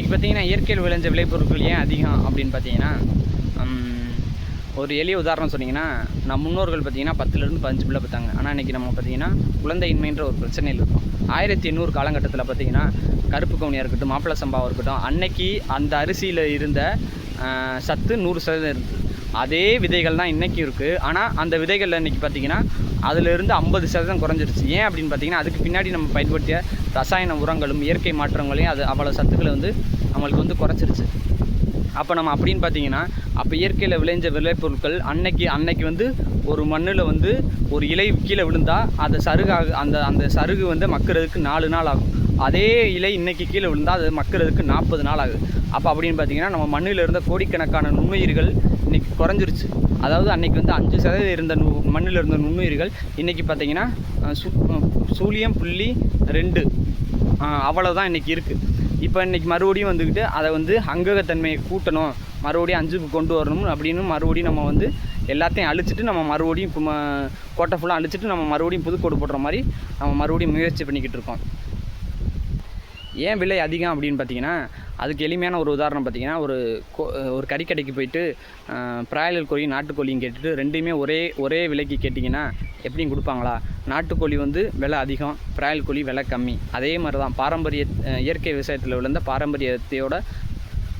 இன்றைக்கி பார்த்திங்கன்னா இயற்கையில் விளைஞ்ச விளைபொருட்கள் ஏன் அதிகம் அப்படின்னு பார்த்தீங்கன்னா, ஒரு எளிய உதாரணம் சொன்னிங்கன்னா, நம்ம முன்னோர்கள் பார்த்திங்கன்னா 10லேருந்து 15 பிள்ளை பார்த்தாங்க. ஆனால் இன்றைக்கி நம்ம பார்த்திங்கன்னா குழந்தையின்மைன்ற ஒரு பிரச்சனையில் இருக்கும். 1800 காலகட்டத்தில் பார்த்திங்கன்னா கருப்பு கவுனியாக இருக்கட்டும், மாப்பிள்ளை சம்பாவாக இருக்கட்டும், அன்னைக்கு அந்த அரிசியில் இருந்த சத்து 100% இருந்தது. அதே விதைகள் தான் இன்றைக்கும் இருக்குது. ஆனால் அந்த விதைகளில் இன்றைக்கி பார்த்திங்கன்னா அதிலிருந்து 50% குறைஞ்சிருச்சு. ஏன் அப்படின்னு பார்த்திங்கன்னா, அதுக்கு பின்னாடி நம்ம பயன்படுத்திய ரசாயன உரங்களும் இயற்கை மாற்றங்களையும் அது அவ்வளோ சத்துக்களை வந்து நம்மளுக்கு வந்து குறைச்சிருச்சு. அப்போ நம்ம அப்படின்னு பார்த்தீங்கன்னா, அப்போ இயற்கையில் விளைஞ்ச விளைபொருட்கள் அன்னைக்கு வந்து ஒரு மண்ணில் வந்து ஒரு இலை கீழே விழுந்தால் அதை அந்த சருகு வந்து மக்கிறதுக்கு 4 நாள் ஆகும். அதே இலை இன்றைக்கி கீழே விழுந்தால் அது மக்கிறதுக்கு 40 நாள் ஆகுது. அப்போ அப்படின்னு பார்த்தீங்கன்னா, நம்ம மண்ணில் இருந்த கோடிக்கணக்கான நுண்ணுயிர்கள் இன்றைக்கி குறைஞ்சிருச்சு. அதாவது அன்றைக்கி வந்து 5% இருந்த மண்ணில் இருந்த நுண்ணுயிர்கள் இன்றைக்கி பார்த்திங்கன்னா 0.2 அவ்வளோதான் இன்றைக்கி இருக்குது. இப்போ இன்றைக்கி மறுபடியும் வந்துக்கிட்டு அதை வந்து அங்ககத்தன்மையை கூட்டணும், மறுபடியும் 5க்கு கொண்டு வரணும் அப்படின்னு மறுபடியும் நம்ம வந்து எல்லாத்தையும் அழிச்சிட்டு நம்ம மறுபடியும் கோட்டை ஃபுல்லாக அழிச்சிட்டு நம்ம மறுபடியும் புதுக்கோடு போடுற மாதிரி நம்ம மறுபடியும் முயற்சி பண்ணிக்கிட்டு இருக்கோம். ஏன் விலை அதிகம் அப்படின்னு பார்த்தீங்கன்னா, அதுக்கு எளிமையான ஒரு உதாரணம் பார்த்தீங்கன்னா, ஒரு கறிக்கடைக்கு போயிட்டு பிராய்லர் கோழி நாட்டுக்கோழின்னு கேட்டுட்டு ரெண்டுமே ஒரே விலைக்கு கேட்டிங்கன்னா எப்படியும் கொடுப்பாங்களா? நாட்டுக்கோழி வந்து விலை அதிகம், பிராய்லர் கோழி விலை கம்மி. அதே மாதிரி தான் பாரம்பரிய இயற்கை விவசாயத்தில் விழுந்த பாரம்பரியத்தையோட